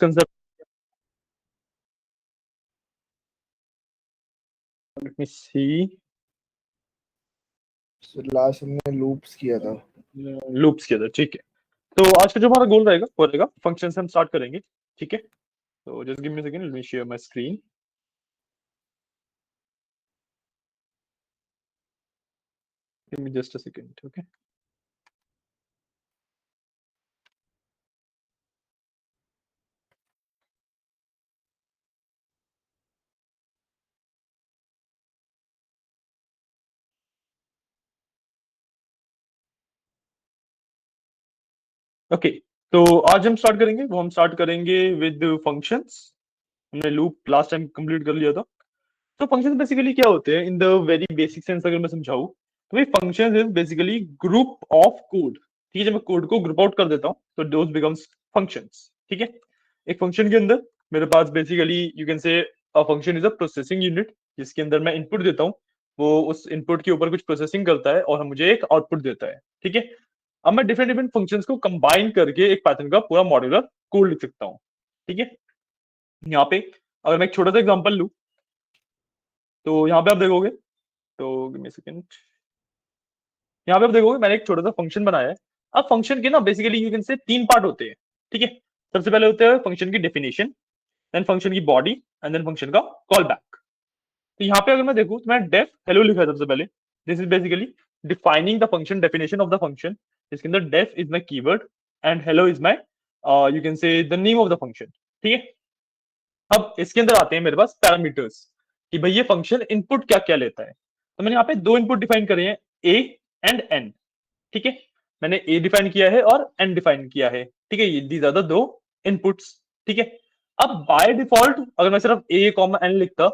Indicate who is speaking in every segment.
Speaker 1: concept. Let me see.
Speaker 2: Last हमने loops किया था।
Speaker 1: लूप्स किया था, ठीक है। तो आज का जो हमारा गोल रहेगा वो रहेगा फंक्शन से हम स्टार्ट करेंगे, ठीक है। तो just give me a second, let me share my screen. Give me just a second, okay. Okay, तो आज हम स्टार्ट करेंगे, वो हम स्टार्ट करेंगे विद फंक्शंस। हमने लूप लास्ट टाइम कंप्लीट कर लिया था। तो फंक्शंस बेसिकली क्या होते हैं in the very basic sense, अगर मैं समझाऊं तो भाई functions is basically group of code, ठीक है। जब मैं कोड को ग्रुप आउट कर देता हूं तो दोस बिकम्स फंक्शंस, ठीक है। एक फंक्शन के अंदर मेरे पास बेसिकली यू कैन से a function is a processing unit, जिसके अंदर मैं इनपुट देता हूं, वो उस इनपुट के ऊपर कुछ प्रोसेसिंग करता है और मुझे एक आउटपुट देता है, ठीक है। अब मैं डिफरेंट डिफरेंट फंक्शंस को कंबाइन करके एक पैटर्न का पूरा मॉड्यूलर कोड लिख सकता हूँ, ठीक है। यहाँ पे अगर मैं एक छोटा सा एग्जांपल लूं तो यहाँ पे आप देखोगे, तो गिव मी अ सेकंड। यहाँ पे आप देखोगे मैंने एक छोटा सा फंक्शन बनाया है। अब फंक्शन के ना बेसिकली यू कैन से तीन पार्ट होते हैं, ठीक है। सबसे पहले होता है फंक्शन की डेफिनेशन, देन फंक्शन की बॉडी एंड देन फंक्शन का कॉल बैक। तो यहाँ पे अगर मैं देखूँ तो मैंने डेफ हेलो लिखा है सबसे पहले। This is basically defining the function, definition of the function, जिसके अंदर def is my keyword and hello is my you can say the name of the function, ठीक है। अब इसके अंदर आते हैं मेरे पास पैरामीटर्स कि भाई ये फंक्शन इनपुट क्या क्या लेता है। तो मैंने यहाँ पे दो इनपुट डिफाइन करे हैं, ए एंड एन, ठीक है। मैंने ए डिफाइन किया है और एन डिफाइन किया है, ठीक है। ये दीज आर द दो इनपुट्स, ठीक है। अब बाय डिफॉल्ट अगर मैं सिर्फ ए कॉमा एन लिखता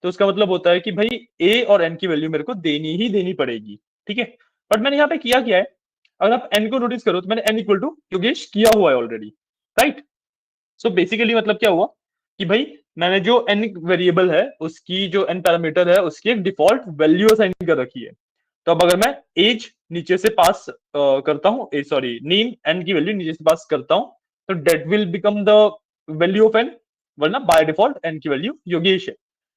Speaker 1: तो उसका मतलब होता है कि भाई ए और एन की वैल्यू मेरे को देनी ही देनी पड़ेगी, ठीक है। बट मैंने यहाँ पे किया क्या है, अगर आप एन को नोटिस करो तो मैंने एन इक्वल टू योगेश किया हुआ है ऑलरेडी, राइट। सो बेसिकली मतलब क्या हुआ कि भाई मैंने जो एन वेरिएबल है उसकी जो एन पैरामीटर है उसकी एक डिफॉल्ट वैल्यू असाइन कर रखी है। तो अब अगर मैं एज नीचे से पास करता हूँ, सॉरी नेम एन की वैल्यू नीचे से पास करता हूँ तो that will become the value of n, वरना बाय डिफॉल्ट एन की वैल्यू योगेश है।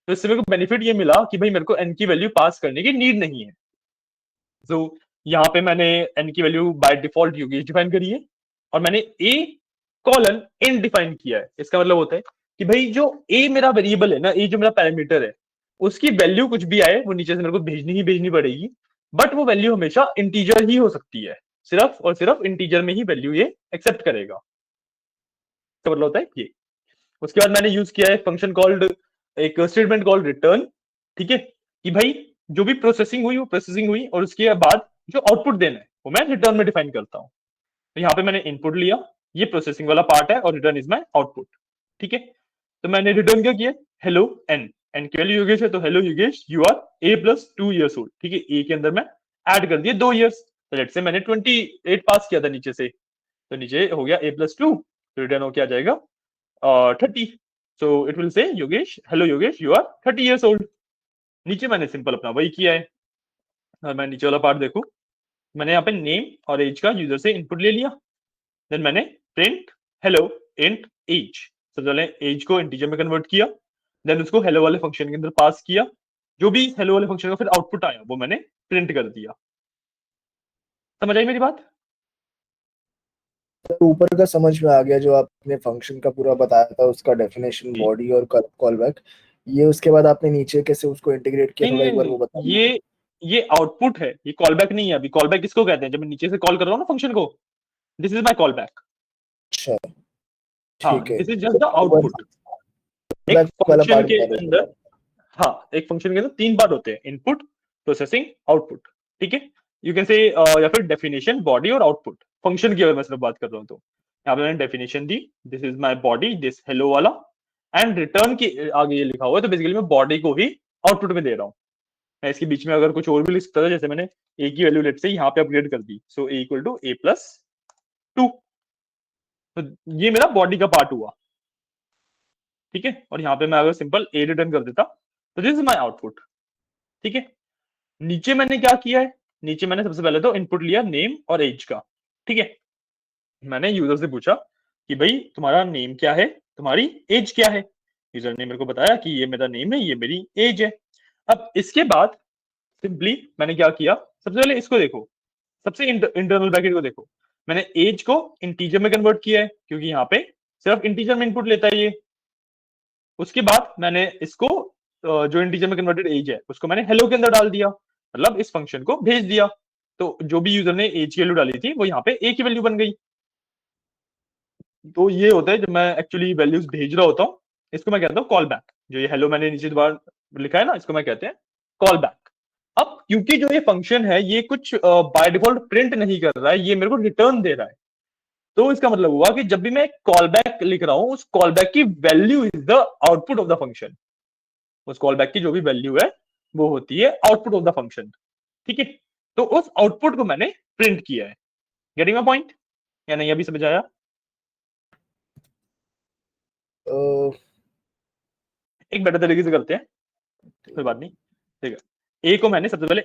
Speaker 1: तो इससे मेरे को बेनिफिट ये मिला कि भाई मेरे को एन की वैल्यू पास करने की नीड नहीं है। तो यहाँ पे मैंने एन की value by default Yogesh define करी है और मैंने ए कॉलन इन डिफाइन किया है। इसका मतलब होता है कि भाई जो ए मेरा वेरिएबल है ना, ए जो मेरा पैरामीटर है, उसकी वैल्यू कुछ भी आए वो नीचे से मेरे को भेजनी ही भेजनी पड़ेगी। बट वो वैल्यू हमेशा इंटीजर ही हो सकती है, सिर्फ और सिर्फ इंटीजर में ही वैल्यू ये एक्सेप्ट करेगा। तो मतलब होता है ये। उसके बाद मैंने यूज किया है फंक्शन कॉल्ड, एक स्टेटमेंट कॉल्ड रिटर्न, ठीक है। कि भाई जो भी प्रोसेसिंग हुई वो प्रोसेसिंग हुई और उसके बाद जो आउटपुट देना है वो मैं रिटर्न में डिफाइन करता हूँ। तो यहाँ पे मैंने इनपुट लिया, ये प्रोसेसिंग वाला पार्ट है और रिटर्न इज माय आउटपुट, ठीक है। तो मैंने रिटर्न क्या किया, हेलो एन, एन की वैल्यू योगेश है तो hello Yogesh you are a plus 2 years old, ठीक है। ए के अंदर मैं ऐड कर दिए 2 years, तो लेट्स से मैंने 28 पास किया था नीचे से, तो नीचे हो गया A+2, तो रिटर्न हो क्या जाएगा 30। सो it will say Yogesh hello Yogesh you are 30 years old। नीचे मैंने सिंपल अपना वही किया है। और मैं नीचे वाला पार्ट देखूं, मैंने यहाँ पे नेम और एज का यूजर से इनपुट ले लिया, देन मैंने प्रिंट हेलो इंट एज, सबसे पहले एज को इंटीजर में कन्वर्ट किया, देन उसको हेलो वाले फंक्शन के अंदर पास किया, जो भी हेलो वाले फंक्शन का फिर आउटपुट आया वो मैंने प्रिंट कर दिया। समझ आई मेरी बात?
Speaker 2: ऊपर का समझ में आ गया, जो आपने फंक्शन का पूरा बताया था, उसका डेफिनेशन,
Speaker 1: जी।
Speaker 2: बॉडी और कॉल बैक। ये उसके बाद आपने नीचे कैसे उसको इंटीग्रेट किया,
Speaker 1: नहीं
Speaker 2: थोड़ा
Speaker 1: नहीं
Speaker 2: एक बार
Speaker 1: नहीं,
Speaker 2: वो बताइए।
Speaker 1: ये आउटपुट है, ये कॉल बैक नहीं है। अभी कॉल बैक किसको कहते हैं, जब मैं नीचे से कॉल कर रहा हूँ ना फंक्शन को, this is my call back.
Speaker 2: अच्छा,
Speaker 1: हाँ,
Speaker 2: ठीक है।
Speaker 1: This is just the output. एक
Speaker 2: बैक वाला
Speaker 1: फंक्शन
Speaker 2: पार्ट
Speaker 1: के
Speaker 2: बता
Speaker 1: अंदर,
Speaker 2: दो।
Speaker 1: हाँ, एक फंक्शन के अंदर तीन पार्ट होते हैं, इनपुट, प्रोसेसिंग, आउटपुट, ठीक है। यू कैन से या फिर डेफिनेशन, बॉडी और आउटपुट। फंक्शन की अगर मैं सिर्फ बात कर रहा हूँ तो यहाँ पे मैंने definition the, this is my body, this hello वाला, एंड रिटर्न के आगे ये लिखा हुआ है, तो बेसिकली मैं बॉडी को ही आउटपुट में दे रहा हूँ। मैं इसके बीच में अगर कुछ और भी लिख सकता था, जैसे मैंने ए की वैल्यू लेट से यहाँ पे अपग्रेड कर दी, सो ए इक्वल टू A+2, तो ये मेरा बॉडी का पार्ट हुआ, ठीक है। और यहाँ पे मैं अगर सिंपल ए रिटर्न कर देता तो दिस इज माय आउटपुट, ठीक है। नीचे मैंने क्या किया है, नीचे मैंने सबसे पहले तो इनपुट लिया नेम और एज का, ठीक है। मैंने यूजर से पूछा कि भाई तुम्हारा नेम क्या है, तुम्हारी एज क्या है। यूजर ने मेरे को बताया कि ये मेरा नेम है, ये मेरी एज है। अब इसके बाद सिंपली मैंने क्या किया, सबसे पहले इसको देखो, सबसे इंटरनल ब्रैकेट को देखो। मैंने एज को इंटीजर में कन्वर्ट किया है, क्योंकि यहाँ पे सिर्फ इंटीजर में इनपुट लेता है ये। उसके बाद मैंने इसको जो इंटीजर में कन्वर्टेड एज है उसको मैंने हेलो के अंदर डाल दिया, मतलब इस फंक्शन को भेज दिया। तो जो भी यूजर ने एज की वैल्यू डाली थी वो यहाँ पे ए की वैल्यू बन गई। तो ये होता है जब मैं एक्चुअली वैल्यूज भेज रहा होता हूँ, इसको मैं कहता हूँ कॉल बैक। जो ये हेलो मैंने नीचे दोबारा लिखा है ना, इसको मैं कहते हैं कॉल बैक। अब क्योंकि जो ये फंक्शन है ये कुछ बाय डिफॉल्ट प्रिंट नहीं कर रहा है, ये मेरे को रिटर्न दे रहा है। तो इसका मतलब हुआ कि जब भी मैं कॉल बैक लिख रहा हूं, उस कॉल बैक की value is the output of the function. उस कॉल बैक की जो भी वैल्यू है वो होती है आउटपुट ऑफ द फंक्शन। ठीक है, तो उस आउटपुट को मैंने प्रिंट किया है। गेटिंग माय पॉइंट या नहीं, अभी समझ आया? एक बेटर तरीके से करते हैं, कोई बात नहीं। ठीक है, ए को मैंने सबसे पहले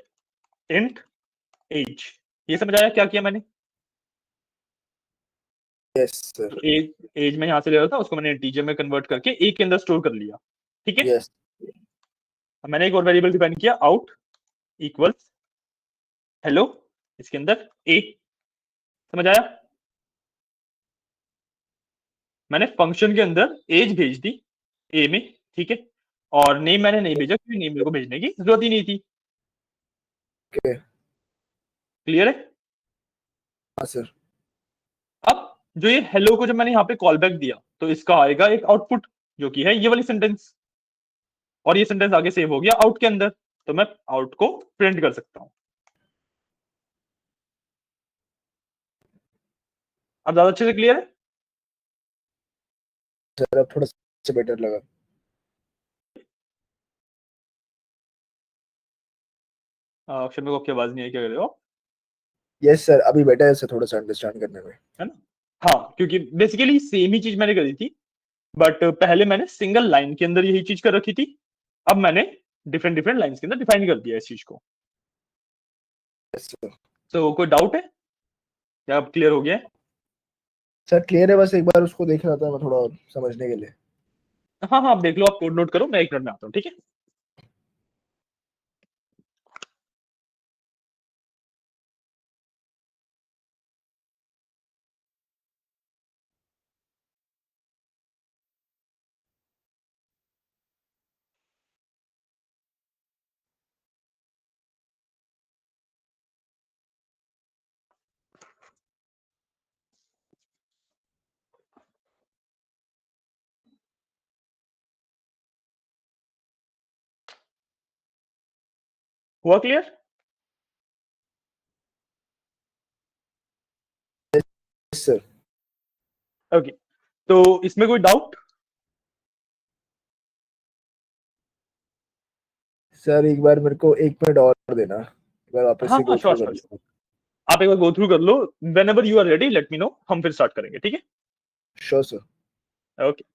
Speaker 1: इंट एज, ये समझ आया क्या किया मैंने?
Speaker 2: Yes sir.
Speaker 1: एज, एज में यहां से ले रहा था, उसको मैंने इंटीजर में कन्वर्ट करके ए के अंदर स्टोर कर लिया। ठीक है,
Speaker 2: यस
Speaker 1: मैंने एक और वेरिएबल डिफाइन किया, आउट इक्वल्स हेलो, इसके अंदर ए। समझ आया? मैंने फंक्शन के अंदर एज भेज दी ए में। ठीक है, और नेम मैंने नहीं भेजा क्योंकि नेम मेरे को भेजने की जरूरत ही नहीं थी।
Speaker 2: ओके।
Speaker 1: क्लियर है?
Speaker 2: हाँ सर।
Speaker 1: अब जो ये हेलो को जब मैंने यहाँ पे कॉल बैक दिया तो इसका आएगा एक आउटपुट, जो कि है ये वाली सेंटेंस, और ये सेंटेंस आगे सेव हो गया आउट के अंदर। तो मैं आउट को प्रिंट कर सकता हूं। अब ज्यादा अच्छे से क्लियर है?
Speaker 2: सर अब थोड़ा सा बेटर लगा।
Speaker 1: अक्षर मेरे को आपकी आवाज नहीं आई, क्या कर रहे हो?
Speaker 2: यस सर, अभी बेटर है सर, थोड़ा सा अंडरस्टैंड करने में।
Speaker 1: है ना? हाँ, क्योंकि बेसिकली सेम ही चीज मैंने करी थी, बट पहले मैंने सिंगल लाइन के अंदर यही चीज कर रखी थी। अब मैंने डिफरेंट डिफरेंट लाइंस के अंदर डिफाइन कर दिया इस चीज को।
Speaker 2: Yes sir.
Speaker 1: तो कोई डाउट है या अब क्लियर हो गया है?
Speaker 2: सर क्लियर है, बस एक बार उसको देख रहा था मैं थोड़ा और समझने के लिए।
Speaker 1: हाँ हाँ, आप देख लो, आप कोड नोट करो, मैं 1 मिनट में आता हूँ, ठीक है? हुआ क्लियर?
Speaker 2: Yes sir.
Speaker 1: ओके, तो इसमें कोई डाउट?
Speaker 2: सर एक बार मेरे को 1 मिनट और देना, एक बार वापस
Speaker 1: हाँ
Speaker 2: से
Speaker 1: हाँ,
Speaker 2: गो
Speaker 1: श्योर
Speaker 2: थ्रू
Speaker 1: श्योर,
Speaker 2: कर।
Speaker 1: आप एक बार गो थ्रू कर लो। Whenever you are ready let me know, हम फिर स्टार्ट करेंगे, ठीक
Speaker 2: श्योर सर।
Speaker 1: है? ओके।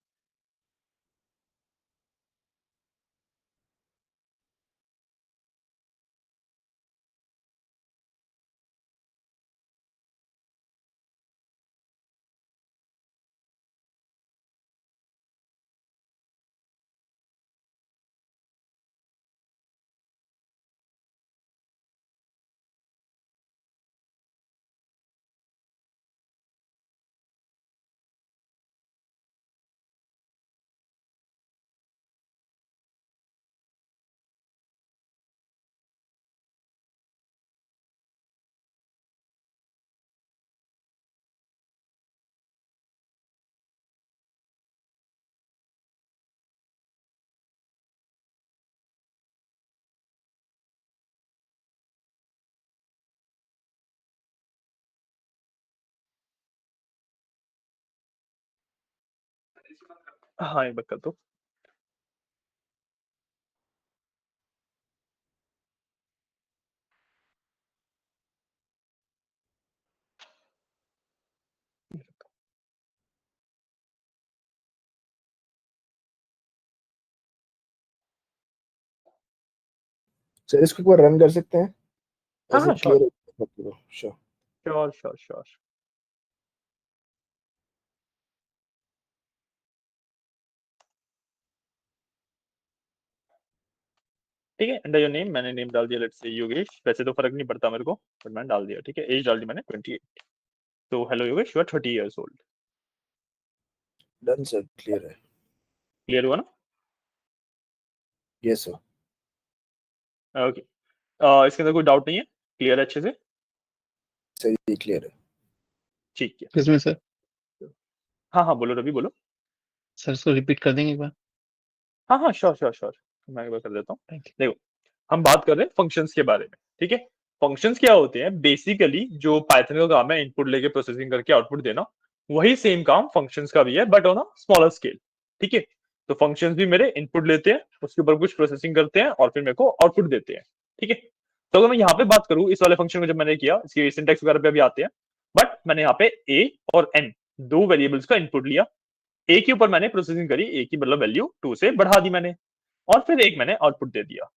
Speaker 1: हाँ, एक बार कर दो।
Speaker 2: सर इसको एक बार रन कर सकते हैं,
Speaker 1: हाँ
Speaker 2: ऐसे
Speaker 1: हाँ, श्योर
Speaker 2: क्लियर हो। श्योर।
Speaker 1: Sure sure sure. ठीक है। अंडर योर नेम मैंने नेम डाल दिया, लेट्स से योगेश, वैसे तो फर्क नहीं पड़ता मेरे को, बट मैंने डाल दिया। ठीक है, एज डाल दी मैंने 28। तो hello Yogesh, you are 30 years old।
Speaker 2: Done sir, clear है।
Speaker 1: क्लियर हुआ ना?
Speaker 2: Yes sir.
Speaker 1: ओके। इसके अंदर कोई डाउट नहीं है? क्लियर है अच्छे से?
Speaker 2: सही, क्लियर है।
Speaker 1: ठीक है।
Speaker 3: किसमें सर?
Speaker 1: हाँ हाँ बोलो रवि, बोलो।
Speaker 3: सर इसको रिपीट कर देंगे एक बार?
Speaker 1: हाँ हाँ श्योर श्योर श्योर, मैं एक बार कर देता हूँ।
Speaker 3: Thank you.
Speaker 1: देखो, हम बात कर रहे हैं फंक्शंस के बारे में। ठीक है, फंक्शंस क्या होते हैं? बेसिकली जो पाइथन का काम है इनपुट लेके प्रोसेसिंग करके आउटपुट देना, वही सेम काम फंक्शंस का भी है, but on a smaller scale. ठीक है, तो फंक्शंस भी मेरे इनपुट लेते हैं, उसके ऊपर कुछ प्रोसेसिंग करते हैं और फिर मेरे को आउटपुट देते हैं। ठीक है, तो अगर मैं यहाँ पे बात करूँ इस वाले फंक्शन को, जब मैंने किया, इसके सिंटैक्स वगैरह पे अभी आते हैं, बट मैंने यहाँ पे ए और एन दो वेरिएबल्स का इनपुट लिया। ए के ऊपर मैंने प्रोसेसिंग करी, ए की मतलब वैल्यू 2 से बढ़ा दी मैंने, और फिर एक मैंने आउटपुट दे दिया।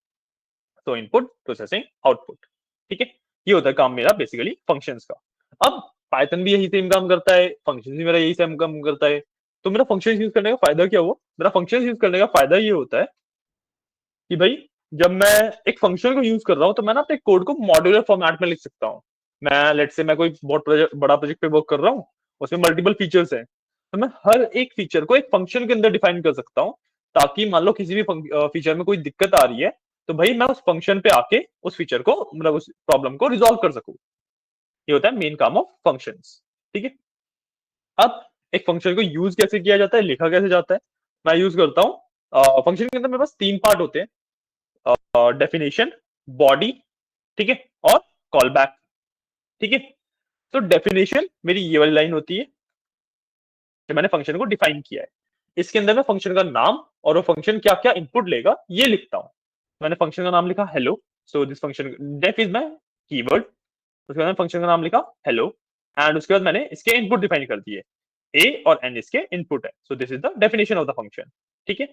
Speaker 1: तो इनपुट प्रोसेसिंग आउटपुट। ठीक है, ये होता है काम मेरा बेसिकली फंक्शंस का। अब पाइथन भी यही सेम काम करता है, फंक्शन भी मेरा यही सेम काम करता है। तो मेरा फंक्शन यूज करने का फायदा क्या हुआ? मेरा फंक्शन यूज करने का फायदा ये होता है कि भाई, जब मैं एक फंक्शन को यूज कर रहा हूं तो मैं ना अपने कोड को मॉड्यूलर फॉर्मेट में लिख सकता हूँ। मैं लेट्स से मैं कोई बहुत बड़ा प्रोजेक्ट पे वर्क कर रहा हूँ, उसमें मल्टीपल फीचर्स हैं, तो मैं हर एक फीचर को एक फंक्शन के अंदर डिफाइन कर सकता हूँ, ताकि मान लो किसी भी फीचर में कोई दिक्कत आ रही है, तो भाई मैं उस फंक्शन पे आके उस फीचर को, मतलब उस प्रॉब्लम को रिजॉल्व कर सकूं। ये होता है मेन काम ऑफ फंक्शंस। ठीक है, अब एक फंक्शन को यूज कैसे किया जाता है, लिखा कैसे जाता है, मैं यूज करता हूँ फंक्शन के अंदर मेरे पास तीन पार्ट होते हैं, डेफिनेशन, बॉडी, ठीक है, और कॉल बैक। ठीक है, तो डेफिनेशन मेरी ये वाली लाइन होती है कि मैंने फंक्शन को डिफाइन किया है। इसके अंदर मैं फंक्शन का नाम और वो फंक्शन क्या क्या इनपुट लेगा ये लिखता हूं। मैंने फंक्शन का नाम लिखा hello, so this function def is my keyword. उसके बाद मैंने फंक्शन का नाम लिखा हेलो, एंड उसके बाद मैंने इसके इनपुट डिफाइन कर दिए, ए और एन इसके इनपुट है, so this is the definition of the function. ठीक है,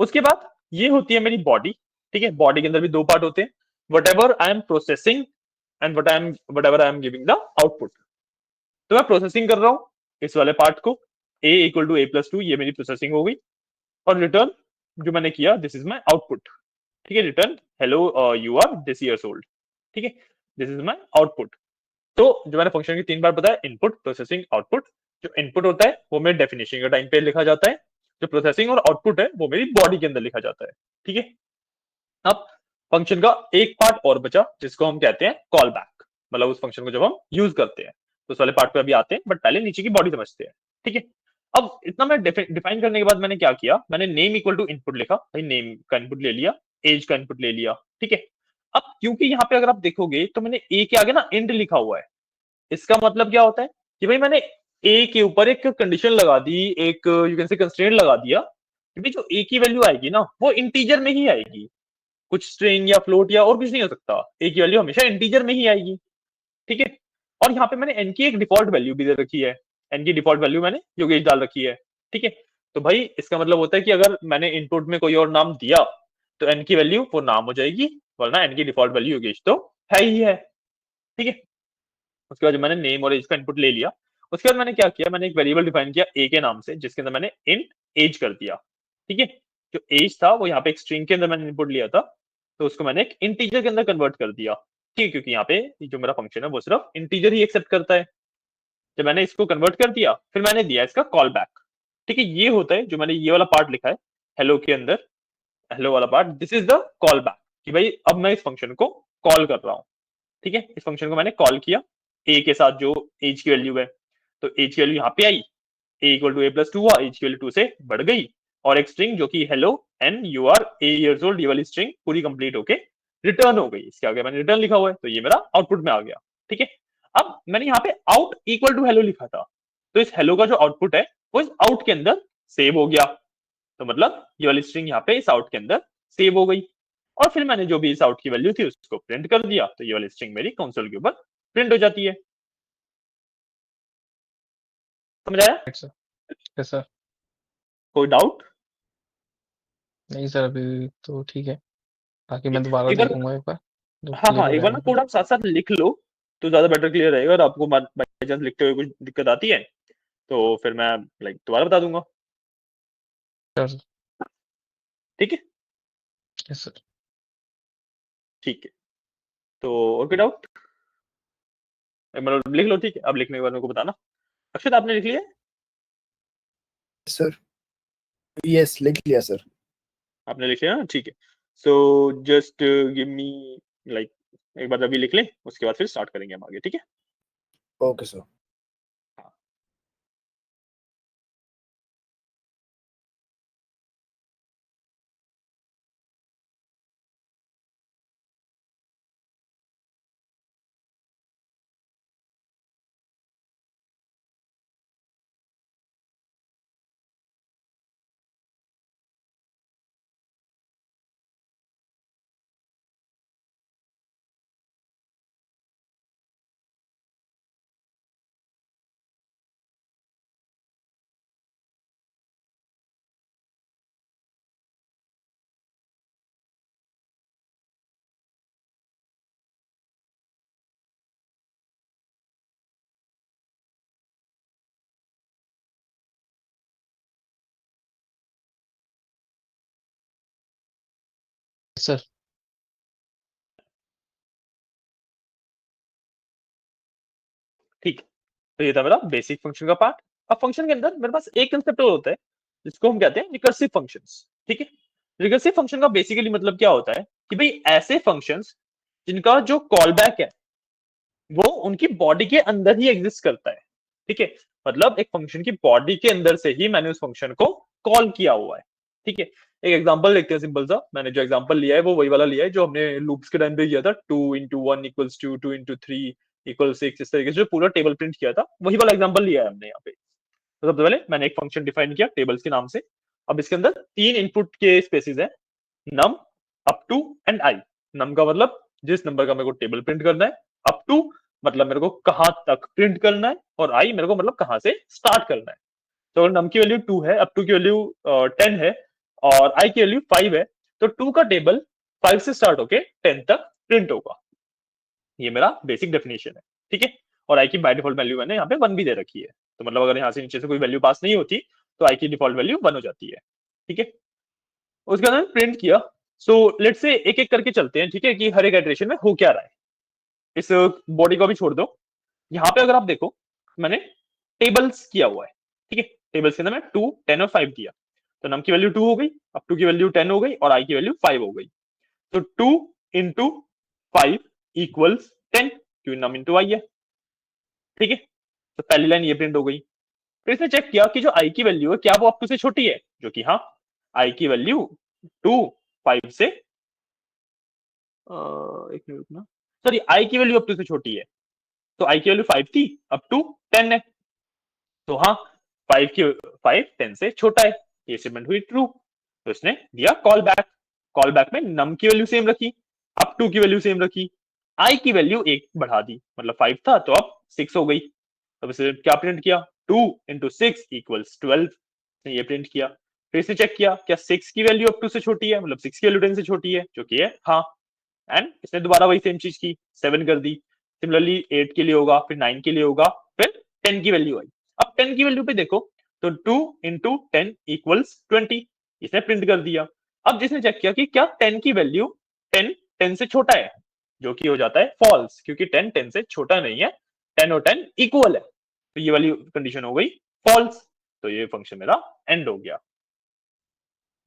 Speaker 1: उसके बाद ये होती है मेरी बॉडी। ठीक है, बॉडी के अंदर भी दो पार्ट होते हैं, what ever I am processing and what ever I am giving the output. तो मैं प्रोसेसिंग कर रहा हूँ इस वाले पार्ट को, a इक्वल टू a+2, ये मेरी प्रोसेसिंग हो गई, और रिटर्न जो मैंने किया, दिस इज माय आउटपुट। ठीक है, return hello you are this years old. ठीक है, दिस इज माय आउटपुट। तो जो मैंने फंक्शन की तीन बार बताया, इनपुट, प्रोसेसिंग, आउटपुट। जो इनपुट होता है वो मेरे डेफिनेशन के टाइम पे लिखा जाता है, जो प्रोसेसिंग और आउटपुट है वो मेरी बॉडी के अंदर लिखा जाता है। ठीक है, अब फंक्शन का एक पार्ट और बचा जिसको हम कहते हैं कॉल बैक, मतलब उस फंक्शन को जब हम यूज करते हैं, तो उस वाले पार्ट पे अभी आते हैं, बट पहले नीचे की बॉडी समझते हैं। ठीक है, अब इतना मैं डिफाइन करने के बाद मैंने क्या किया, मैंने नेम इक्वल टू इनपुट लिखा, भाई नेम का इनपुट ले लिया, एज का इनपुट ले लिया। ठीक है, अब क्योंकि यहाँ पे अगर आप देखोगे तो मैंने ए के आगे ना इंड लिखा हुआ है, इसका मतलब क्या होता है कि भाई मैंने ए के ऊपर एक कंडीशन लगा दी, एक यू कैन से कंस्ट्रेंट लगा दिया कि भाई जो ए की वैल्यू आएगी ना वो इंटीजर में ही आएगी, कुछ स्ट्रिंग या फ्लोट या और कुछ नहीं हो सकता, ए की वैल्यू हमेशा इंटीजर में ही आएगी। ठीक है, और यहाँ पे मैंने एन की एक डिफॉल्ट वैल्यू भी दे रखी है, एन की डिफॉल्ट वैल्यू मैंने योगेश डाल रखी है। ठीक है, तो भाई इसका मतलब होता है कि अगर मैंने इनपुट में कोई और नाम दिया तो एन की वैल्यू वो नाम हो जाएगी, वरना एन की डिफॉल्ट वैल्यू योगेश तो है ही है। ठीक है, उसके बाद जब मैंने नेम और एज का इनपुट ले लिया, उसके बाद मैंने क्या किया, मैंने एक वेरिएबल डिफाइन किया ए के नाम से, जिसके अंदर मैंने इंट एज कर दिया। ठीक है, जो एज था वो यहाँ पे एक स्ट्रिंग के अंदर मैंने इनपुट लिया था, तो उसको मैंने एक इंटीजर के अंदर कन्वर्ट कर दिया। ठीक है, क्योंकि यहाँ पे जो मेरा फंक्शन है वो सिर्फ इंटीजर ही एक्सेप्ट करता है। जब मैंने इसको कन्वर्ट कर दिया, फिर मैंने दिया इसका कॉल बैक। ठीक है, ये होता है जो मैंने ये वाला पार्ट लिखा है हेलो के अंदर, हेलो वाला part, this is the call back, कि भाई अब मैं इस फंक्शन को कॉल कर रहा हूँ। ठीक है, इस फंक्शन को मैंने कॉल किया ए के साथ जो एज की वैल्यू है, तो एज की वैल्यू यहाँ पे आई, ए इक्वल टू a+2 हुआ, एज की वैल्यू 2 से बढ़ गई, और एक स्ट्रिंग जो कि hello n you are a years old, ये वाली स्ट्रिंग पूरी कंप्लीट होके रिटर्न हो गई। इसके आगे मैंने रिटर्न लिखा हुआ है, तो ये मेरा आउटपुट में आ गया। ठीक है, अब मैंने यहाँ पे आउट इक्वल टू हेलो लिखा था, तो इस हेलो का जो आउटपुट है वो इस आउट के अंदर सेव हो गया, तो मतलब ये वाली स्ट्रिंग यहाँ पे इस आउट के अंदर सेव हो गई, और फिर मैंने जो भी इस आउट की वैल्यू थी उसको प्रिंट कर दिया, तो ये वाली स्ट्रिंग मेरी कंसोल के ऊपर प्रिंट हो जाती है। समझ आया?
Speaker 3: Right sir. Yes sir.
Speaker 1: कोई डाउट?
Speaker 3: नहीं सर, अभी तो ठीक है, बाकी मैं
Speaker 1: एक
Speaker 3: दोबारा
Speaker 1: बार,
Speaker 3: देखूंगा एक बार, तो
Speaker 1: हाँ
Speaker 3: क्लियर
Speaker 1: हाँ
Speaker 3: हो
Speaker 1: एक बार ना
Speaker 3: जाएगा फिर।
Speaker 1: कोड आप साथ साथ लिख लो तो ज्यादा बेटर क्लियर रहेगा, और आपको बाई चांस लिखते हुए कुछ दिक्कत आती है तो फिर मैं लाइक दोबारा बता दूंगा।
Speaker 3: Sure, sir.
Speaker 1: ठीक है,
Speaker 3: Yes, sir.
Speaker 1: ठीक है, तो और कोई डाउट? मतलब लिख लो, ठीक है, अब लिखने के बाद मेरे को बताना। अक्षत आपने लिख लिया?
Speaker 2: सर यस लिख लिया सर।
Speaker 1: आपने लिख लिया ना, ठीक है। So just give me like एक बार अभी लिख लें, उसके बाद फिर स्टार्ट करेंगे हम आगे, ठीक है।
Speaker 2: Okay sir.
Speaker 3: सर
Speaker 1: ठीक, तो ये था मेरा बेसिक फंक्शन का पार्ट। अब फंक्शन के अंदर मेरे पास एक कंसेप्ट और होता है जिसको हम कहते हैं रिकर्सिव फंक्शंस, ठीक है। रिकर्सिव फंक्शन का बेसिकली मतलब क्या होता है कि भाई ऐसे फंक्शंस जिनका जो कॉल बैक है वो उनकी बॉडी के अंदर ही एग्जिस्ट करता है, ठीक है। मतलब एक फंक्शन की बॉडी के अंदर से ही मैंने उस फंक्शन को कॉल किया हुआ है, ठीक है। एक एग्जांपल देखते हैं सिंपल सा। मैंने जो एग्जांपल लिया है वो वही वाला लिया है जो हमने लूप्स के टाइम पे किया था, 2 × 1 = 2, 2 × 3 = 6, इस तरीके से जो पूरा टेबल प्रिंट किया था वही वाला एग्जांपल लिया है हमने यहाँ पे। तो सबसे पहले मैंने एक फंक्शन डिफाइन किया टेबल्स के नाम से। अब इसके अंदर 3 इनपुट के स्पेसिस है, नम, अप टू एंड आई। नम का मतलब जिस नंबर का मेरे को टेबल प्रिंट करना है, अप टू मतलब मेरे को कहां तक प्रिंट करना है, और आई मेरे को मतलब कहां से स्टार्ट करना है। तो नम की वैल्यू 2 है, अप टू की वैल्यू 10 है, और आई की वैल्यू 5 है। तो 2 का टेबल 5 से स्टार्ट होके 10 तक प्रिंट होगा। ये मेरा बेसिक डेफिनेशन है, ठीक है। और आई की बाय डिफॉल्ट वैल्यू मैंने यहाँ पे 1 भी दे रखी है। तो मतलब अगर यहाँ से नीचे से कोई वैल्यू पास नहीं होती तो आई की डिफॉल्ट वैल्यू 1 हो जाती है, ठीक है। उसके बाद प्रिंट किया। सो लेट्स से एक एक करके चलते हैं, ठीक है, कि हर एक इटरेशन में हो क्या रहा है। इस बॉडी को भी छोड़ दो। यहाँ पे अगर आप देखो मैंने टेबल्स किया हुआ है, ठीक है। टेबल्स के अंदर मैं 2, 10 और 5 दिया। तो नम की वैल्यू 2 हो गई, अप टू की वैल्यू 10 हो गई, और आई की वैल्यू 5 हो गई। तो 2 × 5 = 10, क्यों नम इंटू आई है, ठीक है। तो पहली लाइन ये प्रिंट हो गई। फिर इसने चेक किया कि जो आई की वैल्यू है क्या वो अप टू से छोटी है, जो कि हाँ, आई की वैल्यू 2 5 से एक मिनट रुकना, सॉरी, आई की वैल्यू अप टू से छोटी है। तो आई की वैल्यू 5 थी, अप टू 10 है। तो हाँ, 5 10 से छोटा है, ये स्टेटमेंट हुई ट्रू। तो इसने दिया कॉल बैक। कॉल बैक में नम की वैल्यू सेम रखी, अप टू की वैल्यू सेम रखी, आई की वैल्यू 1 बढ़ा दी, मतलब 5 था तो अब 6 हो गई। अब इसे क्या प्रिंट किया, 2 × 6 = 12, ये प्रिंट किया। फिर इसने चेक किया क्या 6 की वैल्यू अप टू से छोटी है, मतलब 6 की वैल्यू 10 से छोटी है, जो कि है हाँ। एंड इसने दोबारा वही सेम चीज की, 7 कर दी। सिमिलरली 8 के लिए होगा, फिर 9 के लिए होगा, फिर 10 की वैल्यू आई। अब 10 की वैल्यू पे देखो, तो 2 × 10 = 20, इसने प्रिंट कर दिया। अब जिसने चेक किया कि क्या 10 की वैल्यू 10 10 से छोटा है, जो कि हो जाता है फॉल्स, क्योंकि 10 10 से छोटा नहीं है, 10 और 10 इक्वल है। तो ये वाली कंडीशन हो गई फॉल्स। तो ये फंक्शन मेरा एंड हो गया।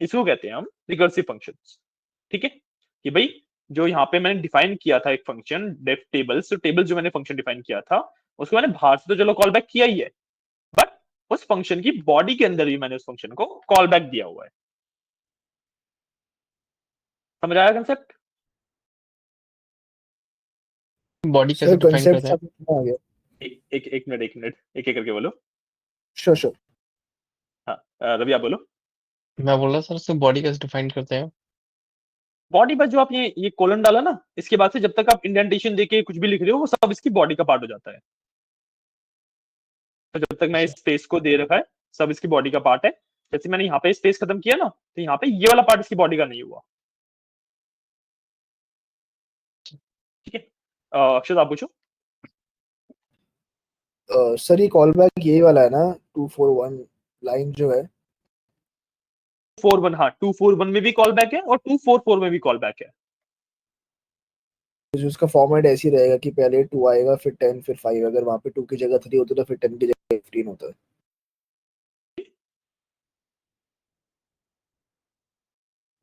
Speaker 1: इसको कहते हैं हम रिकर्सिव फंक्शंस, ठीक है। कि भाई जो यहाँ पे मैंने डिफाइन किया था एक फंक्शन डेफ टेबल्स, तो टेबल जो मैंने फंक्शन डिफाइन किया था उसको मैंने बाहर से तो चलो कॉल बैक किया ही है, बट उस फंक्शन की बॉडी के अंदर भी मैंने उस फंक्शन को कॉल बैक दिया हुआ है। समझ आया कंसेप्ट?
Speaker 3: बॉडी कैसे
Speaker 2: सर
Speaker 3: डिफाइन
Speaker 2: कंसेप्ट
Speaker 3: करते हैं?
Speaker 2: समझ में आ गया।
Speaker 1: एक मिनट, एक एक करके बोलो।
Speaker 2: Sure sure.
Speaker 1: हाँ, रवि आप बोलो।
Speaker 3: मैं बोल रहा सर उससे बॉडी कैसे डिफाइन करते हैं?
Speaker 1: बॉडी पर जो आप ये कोलन डाला ना, इसके बाद से जब तक आप इंडेंटेशन देके कुछ भी लिख रहे हो वो सब इसकी बॉडी का पार्ट हो जाता है। तो जब तक मैं इस
Speaker 3: अच्छा,
Speaker 1: स्पेस को दे रखा है सब इसकी बॉडी का पार्ट है। जैसे मैंने यहाँ पे स्पेस खत्म किया ना, तो यहाँ पे ये वाला पार्ट इसकी बॉडी का नहीं हुआ, ठीक है। अक्षत आप पूछो।
Speaker 2: सर ये कॉल बैक यही वाला है ना, 241 लाइन जो है?
Speaker 1: 41, हाँ, 241 में भी कॉल बैक है और 244 में भी कॉल बैक है।
Speaker 2: तो उसका फॉर्मेट ऐसे ही रहेगा कि पहले 2 आएगा फिर 10 फिर 5, अगर वहां पे 2 की जगह 3 होता है तो फिर 10 की जगह 15 होता है।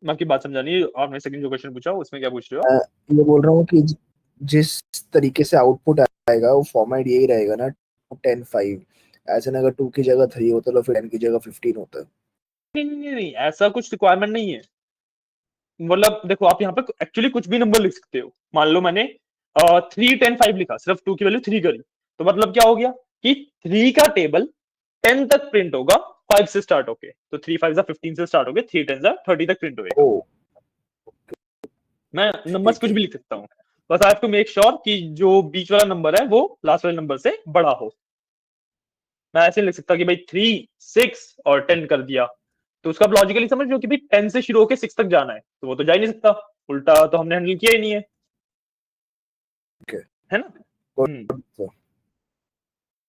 Speaker 1: मैं आपकी बात समझा नहीं, और मैं सेकंड जो क्वेश्चन पूछा उसमें क्या पूछ रहे हो आप?
Speaker 2: मैं ये बोल रहा हूँ कि जिस तरीके से आउटपुट आएगा वो फॉर्मेट यही रहेगा ना, 10 5। ऐसे ना, अगर 2 की जगह 3 होता है तो फिर 10 की जगह 15 होता है।
Speaker 1: नहीं, ऐसा कुछ रिक्वायरमेंट नहीं है। मतलब देखो, आप यहाँ पे एक्चुअली कुछ भी नंबर लिख सकते हो। मान लो मैंने 3 10 5 लिखा, सिर्फ 2 की वैल्यू 3 करी, तो मतलब क्या हो गया कि 3 का टेबल 10 तक प्रिंट होगा 5 से स्टार्ट होके। तो 3 5 15 से स्टार्ट होके 3 10 30 तक प्रिंट होएगा।
Speaker 2: ओ
Speaker 1: मैं नंबर्स
Speaker 2: ठीक
Speaker 1: कुछ
Speaker 2: है।
Speaker 1: भी लिख सकता हूँ, बस I have to make sure कि जो बीच वाला नंबर है वो लास्ट वाले नंबर से बड़ा हो। मैं ऐसे लिख सकता कि भाई 3 6 और 10 कर दिया, तो उसका लॉजिकली समझ लो कि भाई 10 से शुरू होकर 6 तक जाना है, तो वो तो जा ही नहीं सकता, उल्टा तो हमने हैंडल किया ही नहीं है,
Speaker 2: ओके
Speaker 1: है ना?
Speaker 2: गुड।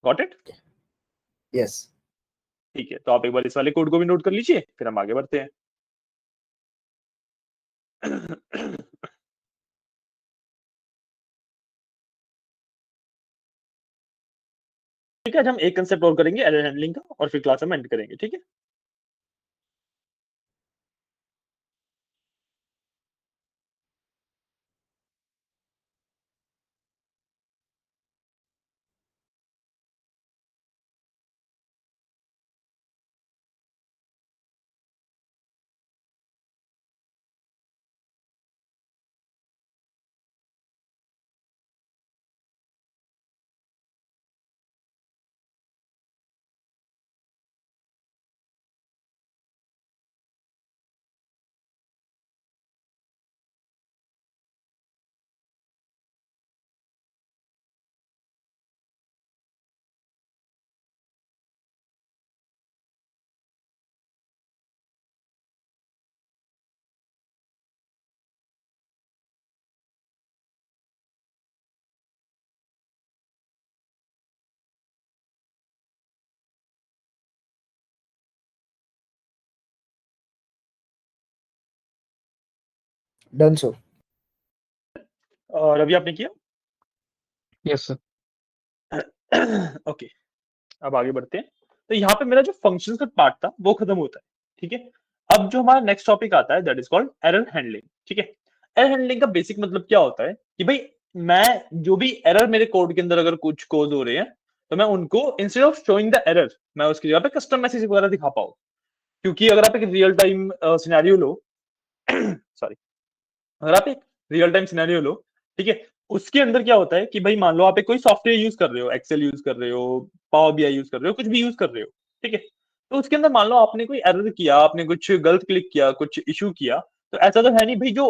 Speaker 1: Got it?
Speaker 2: यस।
Speaker 1: ठीक है, तो आप एक बार इस वाले कोड को भी नोट कर लीजिए, फिर हम आगे बढ़ते हैं। ठीक है, आज हम एक कंसेप्ट और करेंगे एरर हैंडलिंग का, और फिर क्लास हम एंड करेंगे, ठीक है?
Speaker 2: Done so.
Speaker 1: और अभी आपने किया?
Speaker 3: Yes sir.
Speaker 1: ओके, अब आगे बढ़ते हैं। तो यहाँ पे मेरा जो फंक्शंस का पार्ट था वो खत्म होता है, ठीक है? अब जो हमारा नेक्स्ट टॉपिक आता है that is called error handling, ठीक है? एरर हैंडलिंग का बेसिक मतलब क्या होता है कि भाई मैं जो भी एरर मेरे कोड के अंदर अगर कुछ कोड हो रहे हैं, तो मैं उनको instead of showing the error, मैं उसकी जगह पे कस्टम मैसेज वगैरह दिखा पाऊँ। क्योंकि अगर आप एक रियल टाइम सिनेरियो लो, सॉरी, अगर आप एक रियल टाइम सिनेरियो लो, ठीक है, उसके अंदर क्या होता है कि भाई मान लो आप एक कोई सॉफ्टवेयर यूज कर रहे हो, एक्सेल यूज कर रहे हो, पावर बीआई यूज कर रहे हो, कुछ भी यूज कर रहे हो, ठीक है? तो उसके अंदर मान लो आपने कोई एरर किया, आपने कुछ गलत क्लिक किया, कुछ इशू किया, तो ऐसा तो है नहीं भाई, जो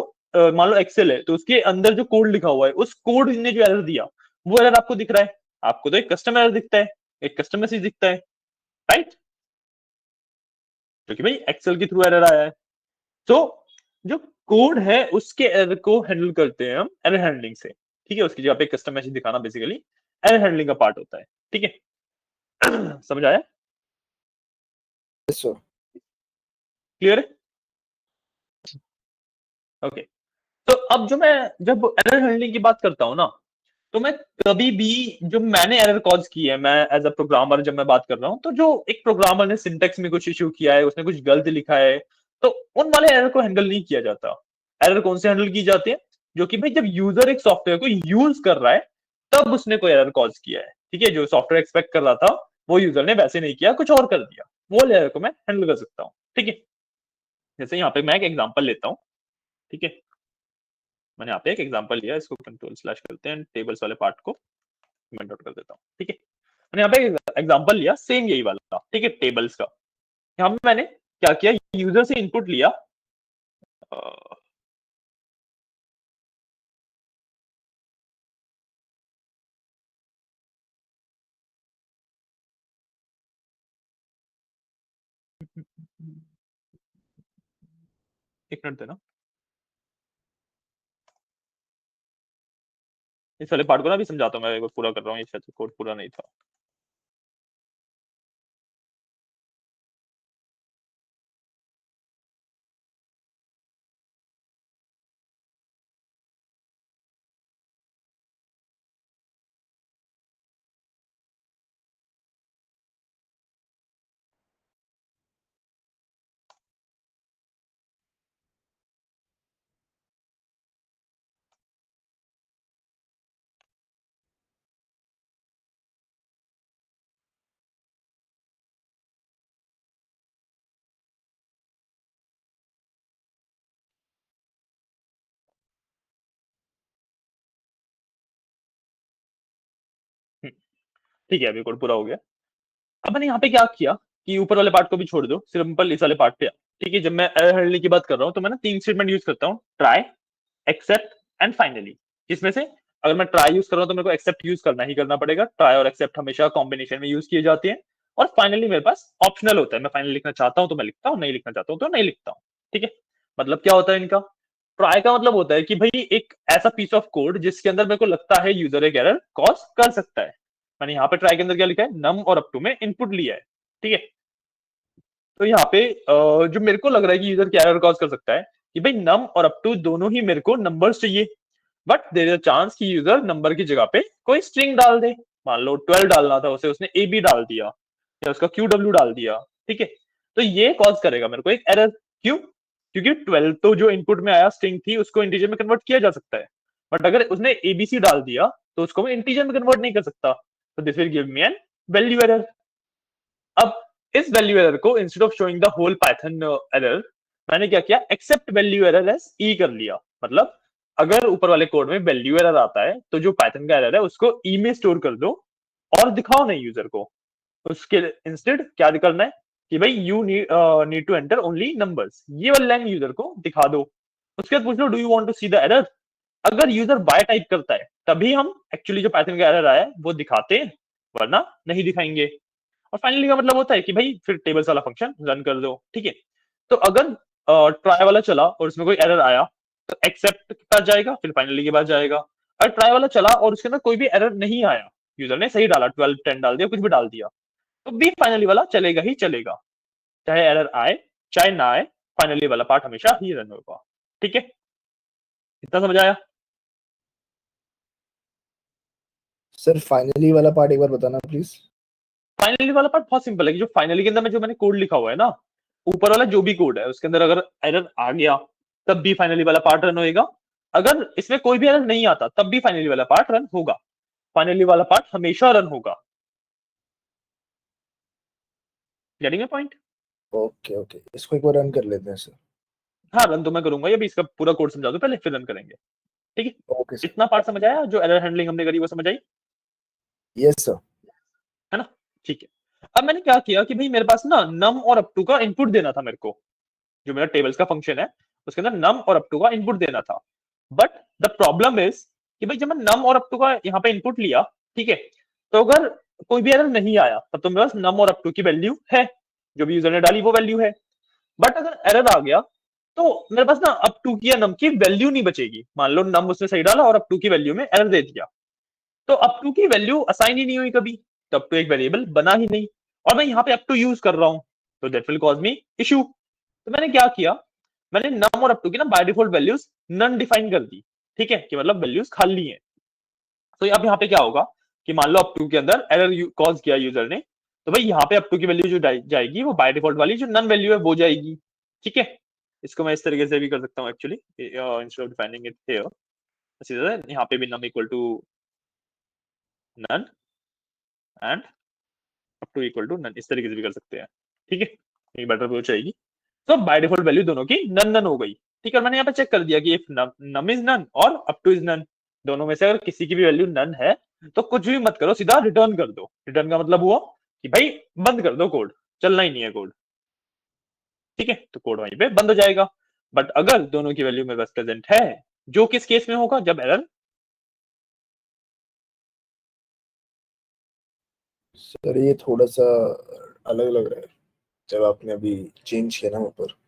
Speaker 1: मान लो एक्सेल है तो उसके अंदर जो कोड लिखा हुआ है, उस कोड ने जो एरर दिया वो एरर आपको दिख रहा है। आपको तो एक कस्टम एरर दिखता है, एक कस्टम मैसेज दिखता है, राइट? क्योंकि भाई एक्सेल के थ्रू एरर आया है। तो जो कोड है उसके एरर को हैंडल करते हैं हम एरर हैंडलिंग से, ठीक है? उसकी जगह पे कस्टम मैसेज दिखाना बेसिकली एरर हैंडलिंग का पार्ट होता है, ठीक है? समझ आया?
Speaker 2: Yes so.
Speaker 1: क्लियर है? ओके। तो अब जो मैं जब एरर हैंडलिंग की बात करता हूं ना, तो मैं कभी भी जो मैंने एरर कॉज की है, मैं एज अ प्रोग्रामर जब मैं बात कर रहा हूं, तो जो एक प्रोग्रामर ने सिंटेक्स में कुछ इशू किया है, उसने कुछ गलत लिखा है, तो उन वाले एरर को हैंडल नहीं किया जाता। एरर कौन से हैंडल की जाती है? जो कि भाई जब यूजर एक सॉफ्टवेयर को यूज कर रहा है, तब उसने कोई एरर कॉज किया है, ठीक है? जो सॉफ्टवेयर एक्सपेक्ट कर रहा था वो यूजर ने वैसे नहीं किया, कुछ और कर दिया, वो एरर को मैं हैंडल कर सकता हूँ, ठीक है? जैसे यहाँ पे मैं एक एग्जांपल लेता हूँ, ठीक है? मैंने यहाँ पे एक एग्जांपल लिया, इसको कंट्रोल स्लैश करते हैं, टेबल्स वाले पार्ट को कमेंट आउट कर देता हूँ, ठीक है? मैंने यहाँ पे एग्जांपल लिया सेम यही वाला, ठीक है, टेबल्स का। यहाँ पे मैंने क्या किया, यूजर से इनपुट लिया, अ, एक मिनट देना, इस वाले पार्ट को ना भी समझाता हूँ, मैं एक बार पूरा कर रहा हूँ, ये शायद कोड पूरा नहीं था। ठीक है, अभी कोड पूरा हो गया। अब मैंने यहाँ पे क्या किया कि ऊपर वाले पार्ट को भी छोड़ दो, सिंपल इस वाले पार्ट पे। ठीक है, जब मैं एरर हैंडलिंग की बात कर रहा हूँ तो मैं ना 3 स्टेटमेंट यूज करता हूँ, ट्राई, एक्सेप्ट एंड फाइनली। इसमें से अगर मैं ट्राई यूज कर रहा हूँ तो मेरे को एक्सेप्ट यूज करना ही करना पड़ेगा। ट्राई और एक्सेप्ट हमेशा कॉम्बिनेशन में यूज किए जाते हैं। और फाइनली मेरे पास ऑप्शनल होता है, मैं फाइनली लिखना चाहता हूँ तो मैं लिखता हूँ, नहीं लिखना चाहता हूँ तो नहीं लिखता हूँ। ठीक है, मतलब क्या होता है इनका? ट्राई का मतलब होता है कि भाई एक ऐसा पीस ऑफ कोड जिसके अंदर मेरे को लगता है यूजर एक एरर कॉज कर सकता है। मैंने यहाँ पे ट्राई के अंदर क्या लिखा है, नम और अप टू में इनपुट लिया है। ठीक है, तो यहाँ पे जो मेरे को लग रहा है कि यूजर क्या एरर कॉज कर सकता है कि भाई नम और अप टू दोनों ही मेरे को नंबर्स चाहिए, but there is a chance कि यूजर नंबर की जगह पे कोई स्ट्रिंग डाल दे। मान लो 12 डालना था उसे, उसने ए बी डाल दिया या उसका क्यू डब्ल्यू डाल दिया। ठीक है, तो ये कॉज करेगा मेरे को एक एरर। क्यों? क्योंकि 12 तो जो इनपुट में आया स्ट्रिंग थी उसको इंटीजर में कन्वर्ट किया जा सकता है, बट अगर उसने एबीसी डाल दिया तो उसको मैं इंटीजर में कन्वर्ट नहीं कर सकता। तो this will give me an value error. अब इस वैल्यू एरर को instead of showing the whole Python error, मैंने क्या किया, except value error as e कर लिया। मतलब अगर ऊपर वाले कोड में वैल्यू एरर आता है तो जो पाइथन का एरर है उसको ई में स्टोर कर दो और दिखाओ नहीं यूजर को। उसके इंस्टेड क्या करना है कि भाई you need to enter only numbers, ये वाली लाइन यूजर को दिखा दो। उसके बाद पूछ लो do you want to see the error. अगर यूजर बाय टाइप करता है तभी हम एक्चुअली जो पाइथन का एरर आया है वो दिखाते हैं, वरना नहीं दिखाएंगे। और फाइनली का मतलब होता है कि भाई फिर टेबल्स वाला फंक्शन रन कर दो। ठीक है, तो अगर ट्राई वाला चला और उसमें कोई एरर आया तो एक्सेप्ट के पास जाएगा, फिर फाइनली के पास जाएगा। और ट्राई वाला चला और उसके अंदर कोई भी एरर नहीं आया, यूजर ने सही डाला, 12 10 डाल दिया, कुछ भी डाल दिया, तो भी फाइनली वाला चलेगा ही चलेगा, चाहे एरर आए चाहे ना आए, फाइनली वाला पार्ट हमेशा ही रन होगा। ठीक है, इतना समझ आया?
Speaker 2: सर फाइनली वाला पार्ट एक बार बताना प्लीज।
Speaker 1: फाइनली वाला पार्ट बहुत सिंपल है कि जो फाइनली के अंदर में जो मैंने कोड लिखा हुआ है ना, ऊपर वाला जो भी कोड है उसके अंदर अगर एरर आ गया तब भी फाइनली वाला पार्ट रन होएगा। अगर इसमें कोई भी एरर नहीं आता तब भी फाइनली वाला पार्ट रन होगा। फाइनली वाला पार्ट हमेशा रन होगा। Getting point?
Speaker 2: ओके ओके, इसको एक बार रन कर लेते हैं सर।
Speaker 1: हाँ, रन तो मैं करूंगा, ये भी इसका पूरा कोड समझा दो पहले फिर रन करेंगे। ठीक है,
Speaker 2: ओके सर।
Speaker 1: इतना पार्ट समझ आया? जो एरर हैंडलिंग हमने करी वो समझ आई
Speaker 2: यस सर।
Speaker 1: है ना? ठीक है, अब मैंने क्या किया कि भाई मेरे पास ना नम और अप टू का इनपुट देना था मेरे को। जो मेरा टेबल्स का फंक्शन है उसके अंदर नम और अप टू का इनपुट देना था। बट द प्रॉब्लम इज कि भाई जब मैं नम और अप टू का यहाँ पे इनपुट लिया, ठीक है, तो अगर कोई भी एरर नहीं आया तब तो मेरे पास नम और अप टू की वैल्यू है, जो भी यूजर ने डाली वो वैल्यू है। बट अगर एरर आ गया तो मेरे पास ना अप टू की या नम की वैल्यू नहीं बचेगी। मान लो नम उसने सही डाला और अप टू की वैल्यू में एरर दे दिया, तो अप टू की वैल्यू असाइन ही नहीं हुई कभी, तो अप टू एक वेरिएबल बना ही नहीं। और मैं यहाँ पे अप टू यूज कर रहा हूँ, तो that will cause me issue. तो मैंने क्या किया, मैंने नम और अप टू की ना by default values none define कर दी। ठीक है, कि मतलब वैल्यूज खाली है। तो अब यहाँ पे क्या होगा कि मान लो अप टू के अंदर एरर कॉज किया यूजर ने, तो भाई यहाँ पे अप टू की वैल्यू जो जाएगी वो बाय डिफॉल्ट वाली जो नन वैल्यू है वो जाएगी। ठीक है, इसको मैं इस तरीके से भी कर सकता हूँ actually, instead of defining it here, सीधा यहाँ पे भी num equal to none and up to equal to none, इस तरीके से भी कर सकते हैं। ठीक है, ये बेटर अप्रोच आएगी। तो बाय डिफॉल्ट वैल्यू दोनों की नन नन हो गई। ठीक है, मैंने यहाँ पे चेक कर दिया कि इफ नम इज नन और अप टू इज नन, दोनों में से अगर किसी की भी वैल्यू नन है तो कुछ भी मत करो, सीधा रिटर्न कर दो। रिटर्न का मतलब हुआ कि भाई बंद कर दो कोड, चलना ही नहीं है कोड। ठीक है, तो कोड वहीं पे बंद हो जाएगा। बट अगर दोनों की वैल्यू मेरे पास प्रेजेंट है, जो किस केस में होगा, जब एरर
Speaker 2: सर ये थोड़ा सा अलग लग रहा है जब आपने अभी चेंज किया ना ऊपर।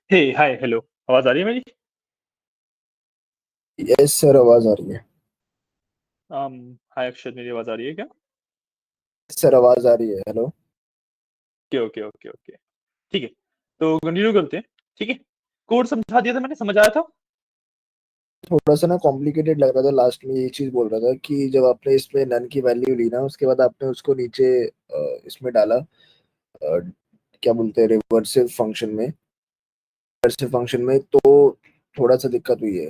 Speaker 1: हे हाय हेलो, आवाज आ रही है मेरी?
Speaker 2: यस सर, आवाज आ रही है।
Speaker 1: हाय अक्षर, मेरी आवाज आ रही है क्या?
Speaker 2: सर आवाज आ रही है। Hello.
Speaker 1: Okay okay okay okay, ठीक है। तो कंटिन्यू करते हैं। ठीक है, कोड समझा दिया था मैंने, समझ आया था?
Speaker 2: थोड़ा सा ना कॉम्प्लिकेटेड लग रहा था, लास्ट में ये चीज बोल रहा था कि जब आपने इसमें नन की वैल्यू ली ना, उसके बाद आपने उसको नीचे इसमें डाला, क्या बोलते हैं, रिवर्सिव फंक्शन में तो थोड़ा सा दिक्कत हुई है।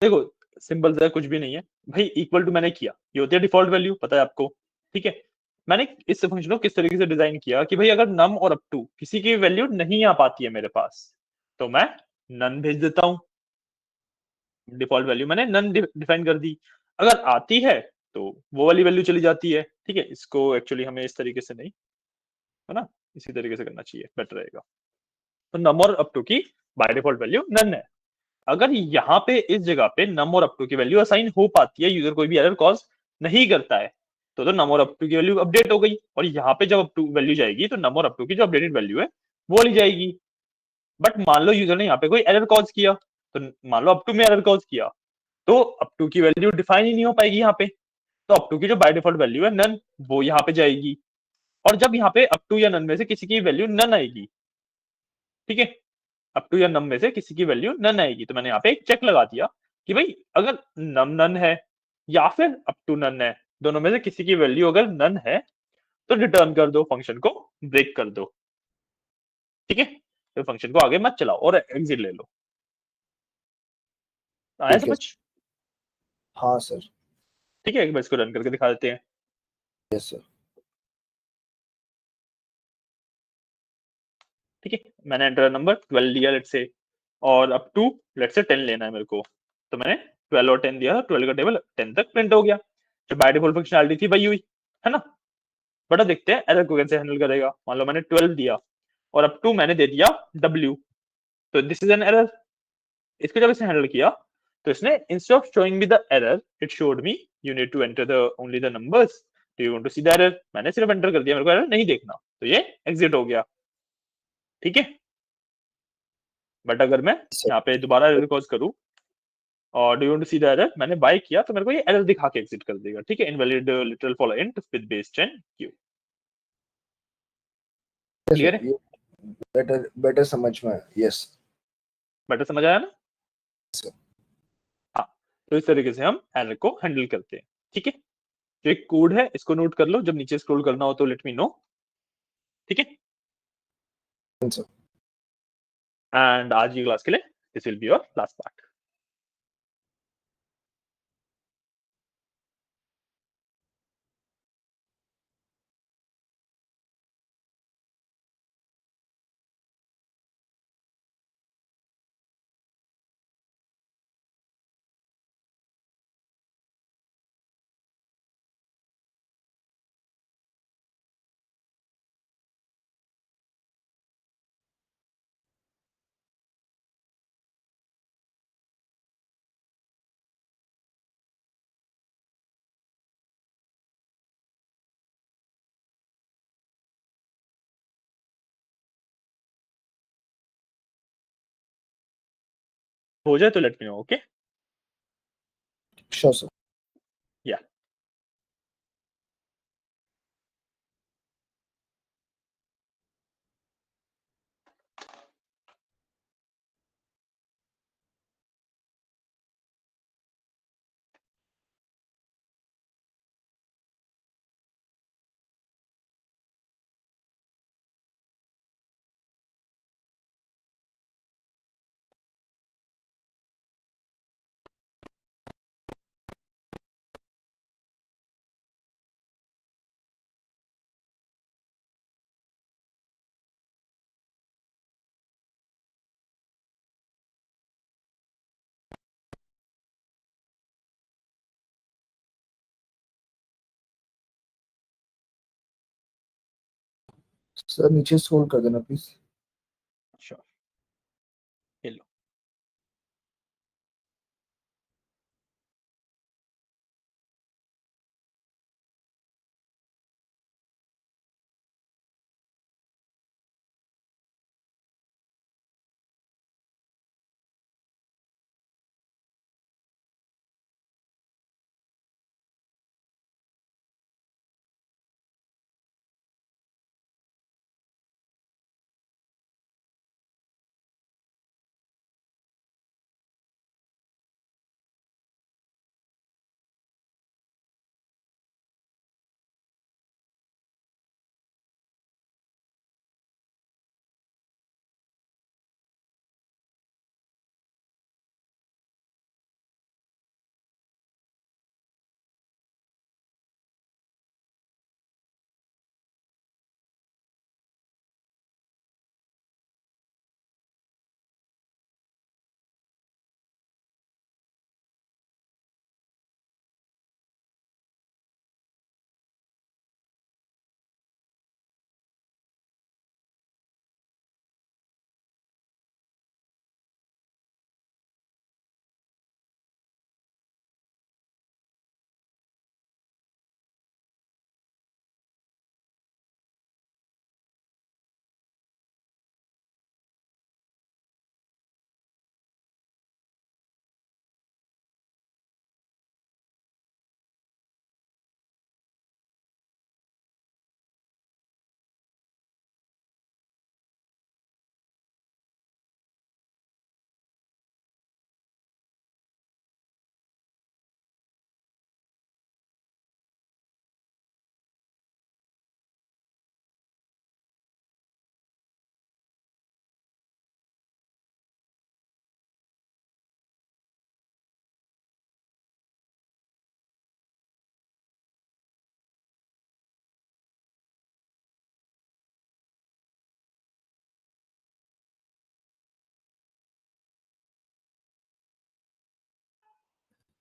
Speaker 1: देखो, सिंपल सा कुछ भी नहीं है भाई। इक्वल टू मैंने किया, ये होती है डिफॉल्ट वैल्यू, पता है आपको। ठीक है, मैंने इस फंक्शन को किस तरीके से डिजाइन किया कि भाई अगर नम और अप टू किसी की वैल्यू नहीं आ पाती है मेरे पास, तो मैं नन भेज देता हूँ। डिफॉल्ट वैल्यू मैंने नन डिफाइन कर दी। अगर आती है तो वो वाली वैल्यू चली जाती है। ठीक है, इसको एक्चुअली हमें इस तरीके से नहीं, है ना, इसी तरीके से करना चाहिए, बेटर रहेगा। तो नम और अप टू की बाय डिफॉल्ट वैल्यू नन है। अगर यहाँ पे इस जगह पे नम और अप टू की वैल्यू असाइन हो पाती है, यूजर कोई भी एरर कॉज नहीं करता है, तो नम और अप टू की वैल्यू अपडेट हो गई। और यहाँ पे जब अप टू वैल्यू जाएगी तो नम और अप टू की जो अपडेटेड वैल्यू है वो वाली जाएगी। बट मान लो यूजर ने यहाँ पे कोई एरर कॉज किया, तो मान लो अप टू में एरर कॉज किया, तो अप टू की वैल्यू डिफाइन ही नहीं हो पाएगी यहाँ पे। तो अप टू की जो बाय डिफॉल्ट वैल्यू है नन, वो यहाँ पे जाएगी। और जब यहाँ पे अप टू या नन में से किसी की वैल्यू नन आएगी, ठीक है, अप टू या नम में से किसी की वैल्यू नन आएगी, तो मैंने यहाँ पे एक चेक लगा दिया कि भाई अगर नम नन है या फिर अप टू नन है, दोनों में से किसी की वैल्यू अगर नन है तो रिटर्न कर दो, फंक्शन को ब्रेक कर दो। ठीक है, तो फंक्शन को आगे मत चलाओ और एग्जिट ले लो। आया
Speaker 2: ठीक है।
Speaker 1: समझ?
Speaker 2: हाँ सर।
Speaker 1: ठीक है, एक बार इसको रन करके दिखा देते हैं।
Speaker 2: Yes sir.
Speaker 1: ठीक है, मैंने एंटर नंबर 12 दिया लेट से, और अप टू लेट से 10 लेना है मेरे को। तो मैंने 12 और 10 दिया, 12 का टेबल 10 तक प्रिंट हो गया। जो बाय डिफॉल्ट फंक्शनैलिटी थी वही हुई, है ना। बड़ा देखते हैं एरर को कैसे हैंडल करेगा। मान लो मैंने 12 दिया और अप टू मैंने दे दिया W, तो दिस इज एन एरर। इसको जब इसने हैंडल किया, तो इसने instead of showing me the error, it showed me you need to enter the only the numbers, do you want to see the error. मैंने सिर्फ एंटर कर दिया, मेरे को एरर नहीं देखना, तो ये एग्जिट हो गया। ठीक है, बट अगर मैं
Speaker 2: सर
Speaker 1: यहाँ पे दोबारा एरर कॉज करूँ और do you want to see the error मैंने बाय किया, तो मेरे को ये एरर दिखा के एग्जिट कर देगा। ठीक है, invalid literal for int with base 10 Q. Clear
Speaker 2: sir,
Speaker 1: है?
Speaker 2: ये बेटर बेटर समझ में। यस
Speaker 1: बेटर समझ आया ना?
Speaker 2: सर।
Speaker 1: हाँ, तो इस तरीके से हम एरर को हैंडल करते हैं। ठीक है, जो एक कोड है इसको नोट कर लो, जब नीचे स्क्रॉल करना हो तो लेट मी नो। ठीक है,
Speaker 2: सर
Speaker 1: एंड आज की क्लास के लिए this will be your last part. हो जाए तो late me no. Okay,
Speaker 2: sure sir.
Speaker 1: या
Speaker 2: सर नीचे स्क्रॉल कर देना प्लीज।
Speaker 1: Sure, hello.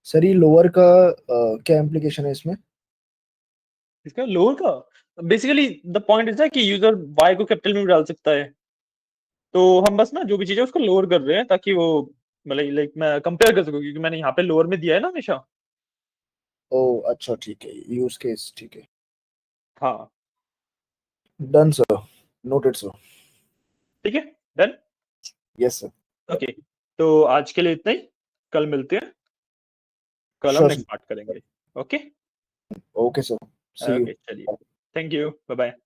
Speaker 2: सर ये लोअर का क्या इम्प्लीकेशन है इसमें?
Speaker 1: इसका लोअर का बेसिकली द पॉइंट इज कि यूजर y को कैपिटल में भी डाल सकता है, तो हम बस ना जो भी चीज है उसको लोअर कर रहे हैं ताकि वो मतलब लाइक मैं कंपेयर कर सकूं, क्योंकि मैंने यहाँ पे लोअर में दिया है ना हमेशा।
Speaker 2: ओ अच्छा ठीक है, यूज केस ठीक है।
Speaker 1: हाँ
Speaker 2: डन सर, नोटेड सर।
Speaker 1: ठीक है, डन।
Speaker 2: Yes sir.
Speaker 1: ओके, तो आज के लिए इतना ही, कल मिलते हैं, कल हम
Speaker 2: श्योर
Speaker 1: नेक्स्ट पार्ट करेंगे। Okay
Speaker 2: sir. Okay sir, see you.
Speaker 1: Okay चलिए, थैंक यू, बाय बाय।